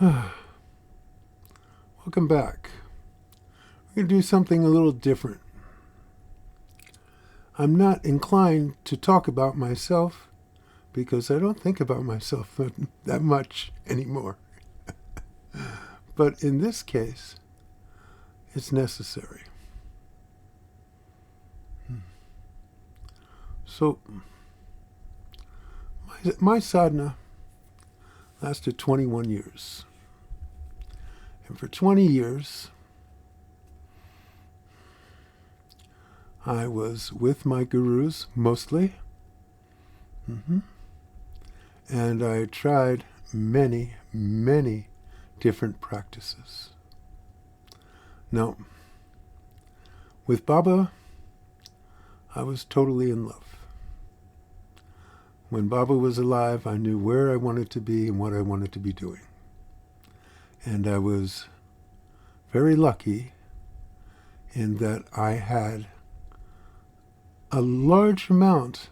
Welcome back. We're going to do something a little different. I'm not inclined to talk about myself because I don't think about myself that much anymore. But in this case, it's necessary. So, my sadhana lasted 21 years. And for 20 years, I was with my gurus mostly. And I tried many, many different practices. Now, with Baba, I was totally in love. When Baba was alive, I knew where I wanted to be and what I wanted to be doing. And I was very lucky in that I had a large amount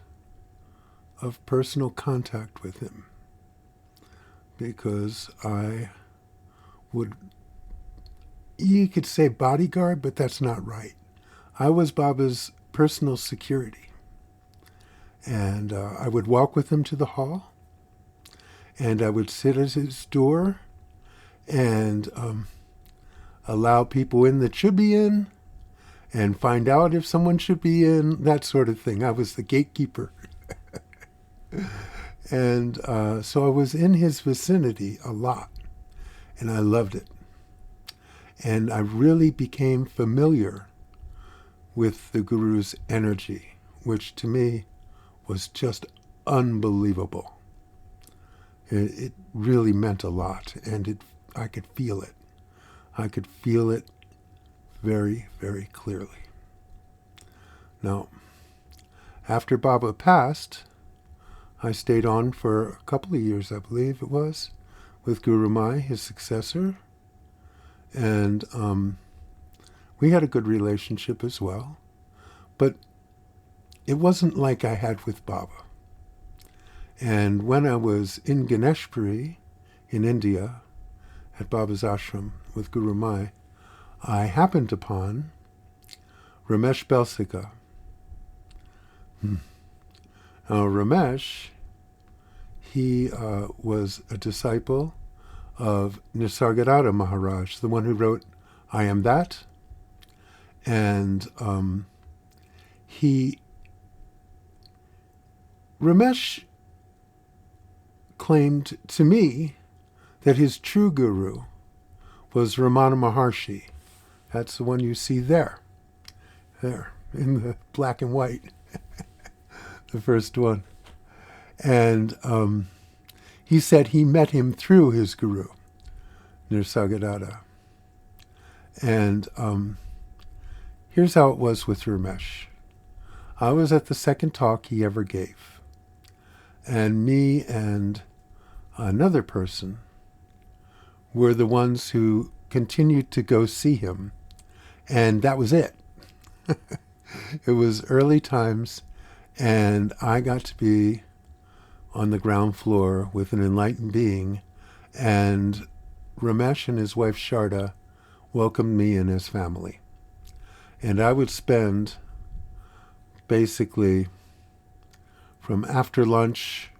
of personal contact with him, because I would, you could say bodyguard, but that's not right. I was Baba's personal security. And I would walk with him to the hall, and I would sit at his door and allow people in that should be in, and find out if someone should be in, that sort of thing. I was the gatekeeper. And so I was in his vicinity a lot, and I loved it. And I really became familiar with the Guru's energy, which to me was just unbelievable. It really meant a lot, and I could feel it. I could feel it very, very clearly. Now, after Baba passed, I stayed on for a couple of years, I believe it was, with Gurumayi, his successor, and we had a good relationship as well. But it wasn't like I had with Baba. And when I was in Ganeshpuri, in India, at Baba's ashram with Gurumayi, I happened upon Ramesh Balsekar. Now, Ramesh, he was a disciple of Nisargadatta Maharaj, the one who wrote I Am That. And Ramesh claimed to me that his true guru was Ramana Maharshi. That's the one you see there in the black and white, the first one. And he said he met him through his guru, Nisargadatta. And here's how it was with Ramesh. I was at the second talk he ever gave. And me and another person were the ones who continued to go see him. And that was it. It was early times, and I got to be on the ground floor with an enlightened being, and Ramesh and his wife Sharda welcomed me and his family. And I would spend basically from after lunch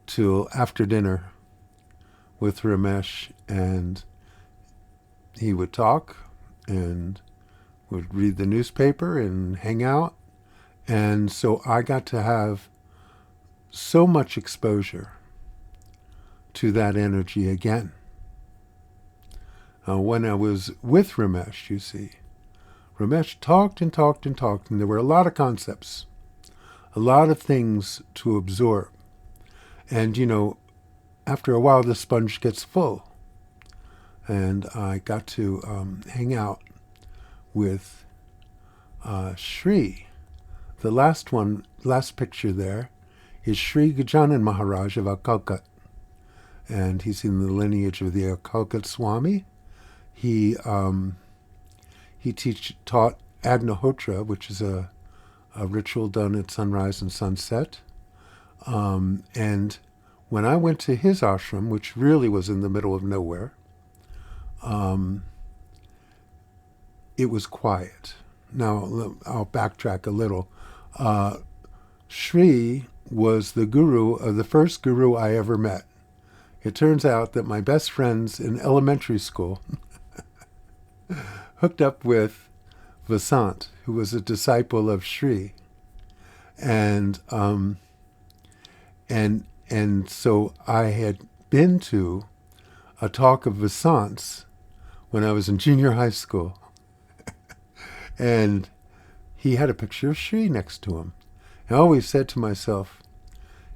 till after dinner with Ramesh, and he would talk and would read the newspaper and hang out. And so I got to have so much exposure to that energy again. When I was with Ramesh, you see, Ramesh talked and talked and talked, and there were a lot of concepts, a lot of things to absorb. And, after a while, the sponge gets full. And I got to hang out with Shree. The last picture there is Shree Gajanan Maharaj of Akkalkot. And he's in the lineage of the Akkalkot Swami. He taught Agnihotra, which is a ritual done at sunrise and sunset. And when I went to his ashram, which really was in the middle of nowhere, it was quiet. Now, I'll backtrack a little. Shree was the first guru I ever met. It turns out that my best friends in elementary school hooked up with Vasant, who was a disciple of Shree. And so I had been to a talk of Vasant's when I was in junior high school. And he had a picture of Shree next to him. I always said to myself,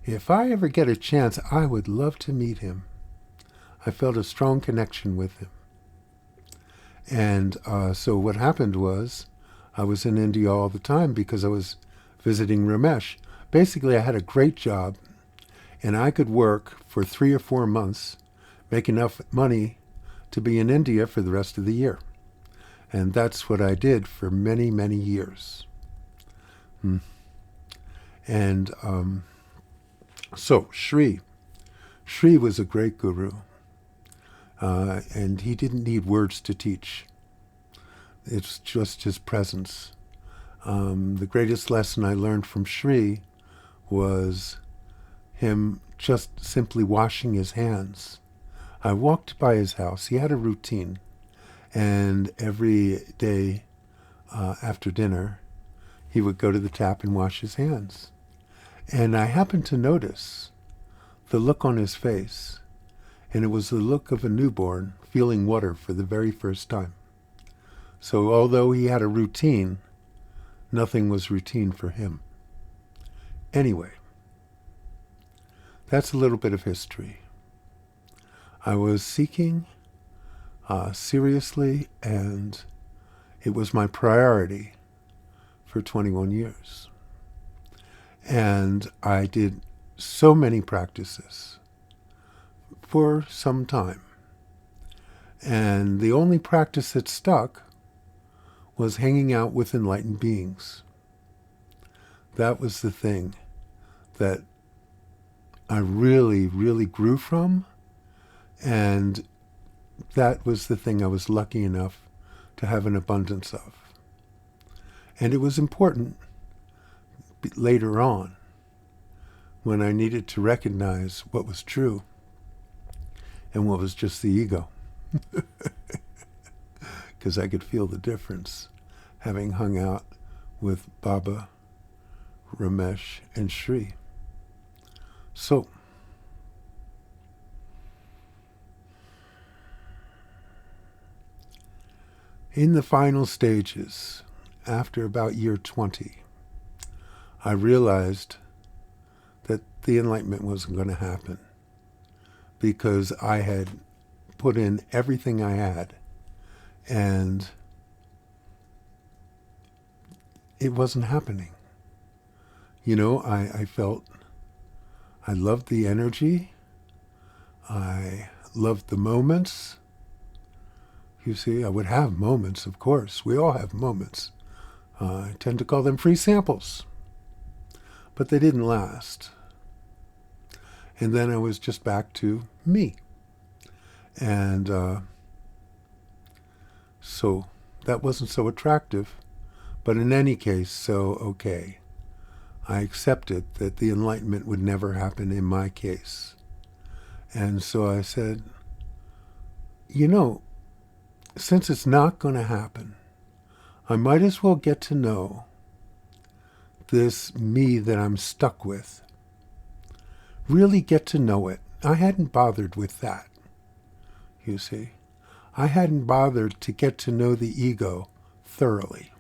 if I ever get a chance, I would love to meet him. I felt a strong connection with him. And so what happened was, I was in India all the time because I was visiting Ramesh. Basically, I had a great job, and I could work for 3 or 4 months, make enough money to be in India for the rest of the year. And that's what I did for many, many years. And so Shree was a great guru. And he didn't need words to teach. It's just his presence. The greatest lesson I learned from Shree was him just simply washing his hands. I walked by his house. He had a routine. And every day after dinner, he would go to the tap and wash his hands. And I happened to notice the look on his face. And it was the look of a newborn feeling water for the very first time. So although he had a routine, nothing was routine for him. Anyway, that's a little bit of history. I was seeking seriously, and it was my priority for 21 years. And I did so many practices for some time. And the only practice that stuck was hanging out with enlightened beings. That was the thing that I really, really grew from, and that was the thing I was lucky enough to have an abundance of. And it was important later on, when I needed to recognize what was true and what was just the ego. Because I could feel the difference having hung out with Baba, Ramesh, and Shree. So, in the final stages, after about year 20, I realized that the enlightenment wasn't going to happen because I had put in everything I had, and it wasn't happening. You know, I felt I loved the energy. I loved the moments. You see, I would have moments, of course. We all have moments. I tend to call them free samples. But they didn't last. And then I was just back to me. And so that wasn't so attractive. But in any case, so okay. I accepted that the enlightenment would never happen in my case. And so I said, you know, since it's not going to happen, I might as well get to know this me that I'm stuck with. Really get to know it. I hadn't bothered with that, you see. I hadn't bothered to get to know the ego thoroughly.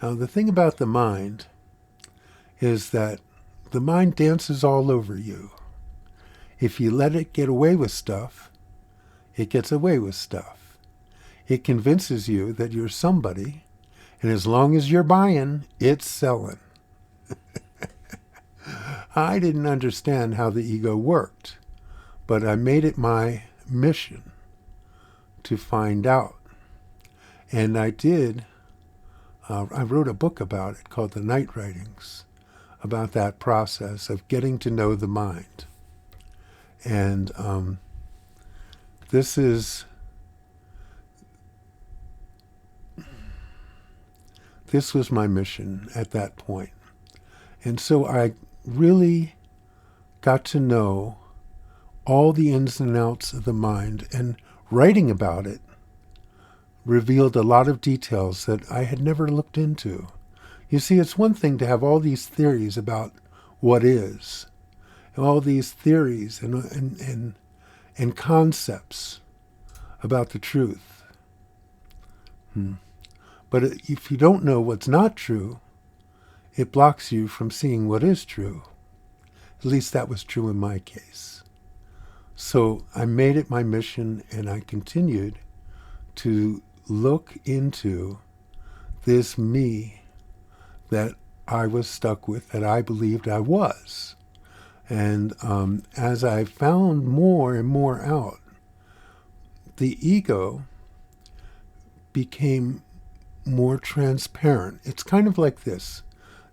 Now, the thing about the mind is that the mind dances all over you. If you let it get away with stuff, it gets away with stuff. It convinces you that you're somebody, and as long as you're buying, it's selling. I didn't understand how the ego worked, but I made it my mission to find out. And I did. I wrote a book about it called The Night Writings, about that process of getting to know the mind. And this was my mission at that point. And so I really got to know all the ins and outs of the mind, and writing about it revealed a lot of details that I had never looked into. You see, it's one thing to have all these theories about what is, and all these theories and concepts about the truth. But if you don't know what's not true, it blocks you from seeing what is true. At least that was true in my case. So I made it my mission, and I continued to look into this me that I was stuck with, that I believed I was. And as I found more and more out, the ego became more transparent. It's kind of like this.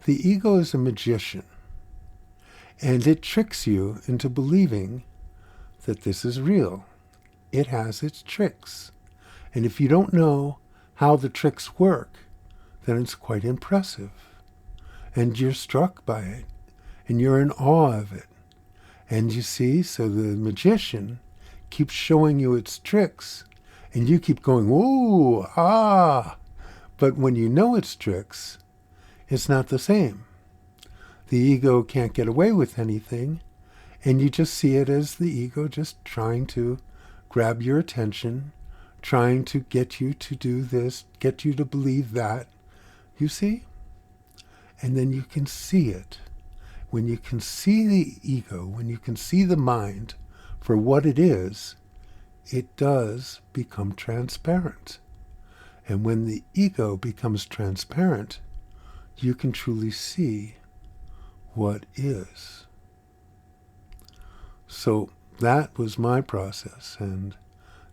The ego is a magician, and it tricks you into believing that this is real. It has its tricks. And if you don't know how the tricks work, then it's quite impressive. And you're struck by it, and you're in awe of it. And you see, so the magician keeps showing you its tricks, and you keep going, ooh, ah. But when you know its tricks, it's not the same. The ego can't get away with anything, and you just see it as the ego just trying to grab your attention, trying to get you to do this, get you to believe that. You see? And then you can see it. When you can see the ego, when you can see the mind for what it is, it does become transparent. And when the ego becomes transparent, you can truly see what is. So that was my process, and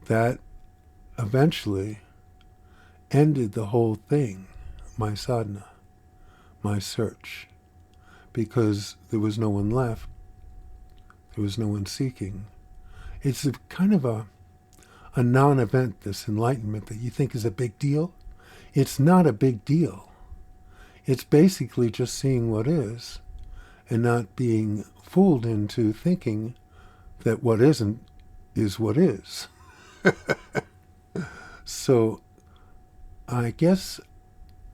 that eventually ended the whole thing, my sadhana, my search, because there was no one left. There was no one seeking. It's a kind of a non-event, this enlightenment that you think is a big deal. It's not a big deal. It's basically just seeing what is and not being fooled into thinking that what isn't is what is. So I guess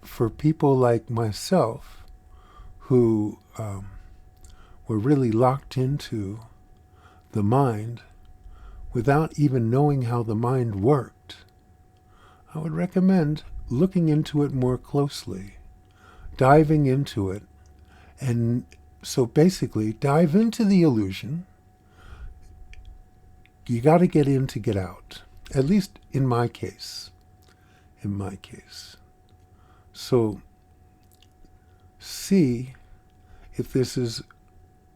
for people like myself who were really locked into the mind without even knowing how the mind worked, I would recommend looking into it more closely, diving into it. And so basically, dive into the illusion. You got to get in to get out, at least in my case. So see if this is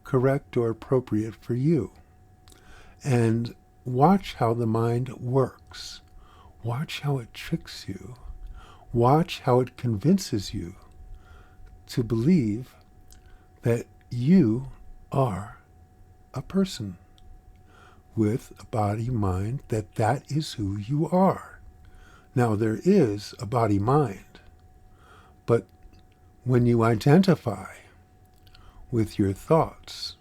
correct or appropriate for you. And watch how the mind works. Watch how it tricks you. Watch how it convinces you to believe that you are a person with a body, mind, that is who you are. Now, there is a body, mind, but when you identify with your thoughts,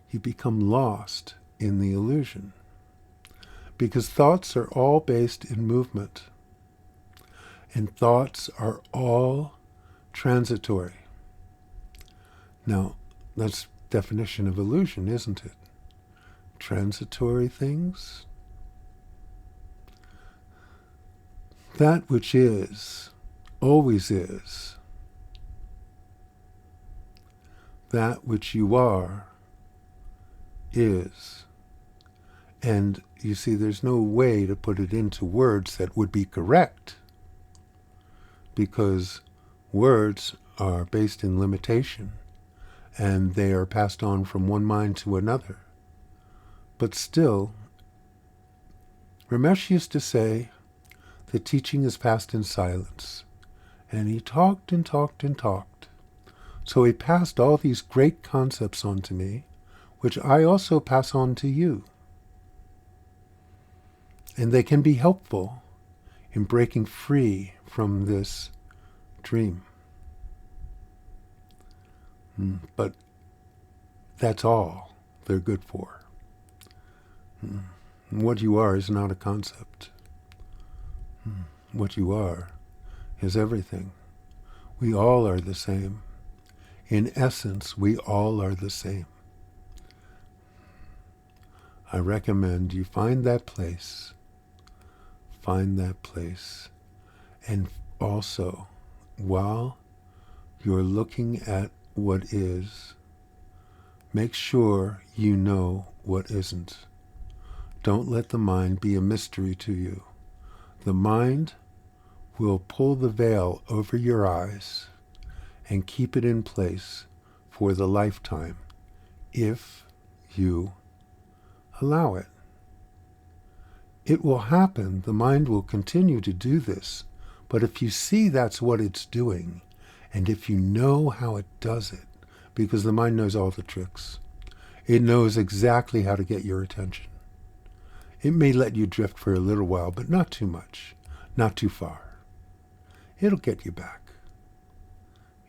you become lost in the illusion, because thoughts are all based in movement, and thoughts are all transitory. Now, that's definition of illusion, isn't it? Transitory things. That which is, always is. That which you are, is. And you see, there's no way to put it into words that would be correct, because words are based in limitation, and they are passed on from one mind to another. But still, Ramesh used to say, the teaching is passed in silence. And he talked and talked and talked. So he passed all these great concepts on to me which I also pass on to you. And they can be helpful in breaking free from this dream. But that's all they're good for. What you are is not a concept. What you are is everything. We all are the same. In essence, we all are the same. I recommend you find that place. Find that place. And also, while you're looking at what is, make sure you know what isn't. Don't let the mind be a mystery to you. The mind will pull the veil over your eyes and keep it in place for the lifetime if you allow it. It will happen. The mind will continue to do this. But if you see that's what it's doing, and if you know how it does it, because the mind knows all the tricks, it knows exactly how to get your attention. It may let you drift for a little while, but not too much, not too far. It'll get you back.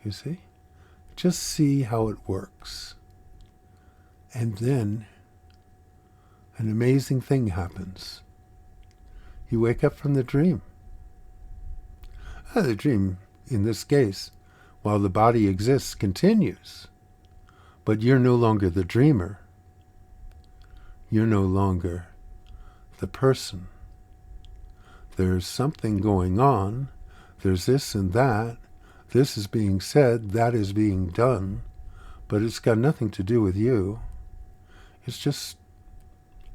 You see? Just see how it works. And then an amazing thing happens. You wake up from the dream. The dream, in this case, while the body exists, continues. But you're no longer the dreamer. You're no longer the person. There's something going on. There's this and that. This is being said. That is being done. But it's got nothing to do with you. It's just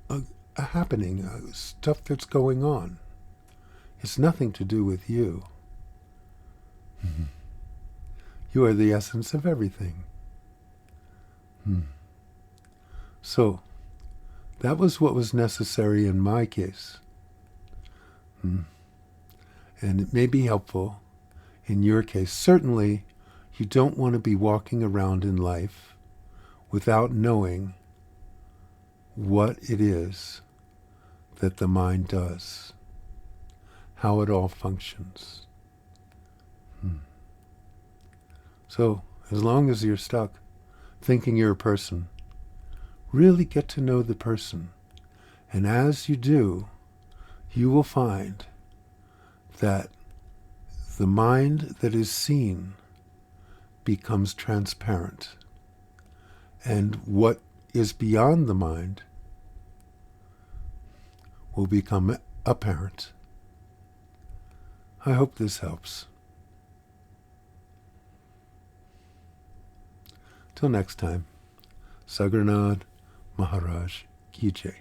a happening, stuff that's going on. It's nothing to do with you. You are the essence of everything. So, that was what was necessary in my case. And it may be helpful in your case. Certainly, you don't want to be walking around in life without knowing what it is that the mind does, how it all functions. So, as long as you're stuck thinking you're a person, really get to know the person. And as you do, you will find that the mind that is seen becomes transparent. And what is beyond the mind will become apparent. I hope this helps. Till next time, Sagranad Maharaj Ki Jai.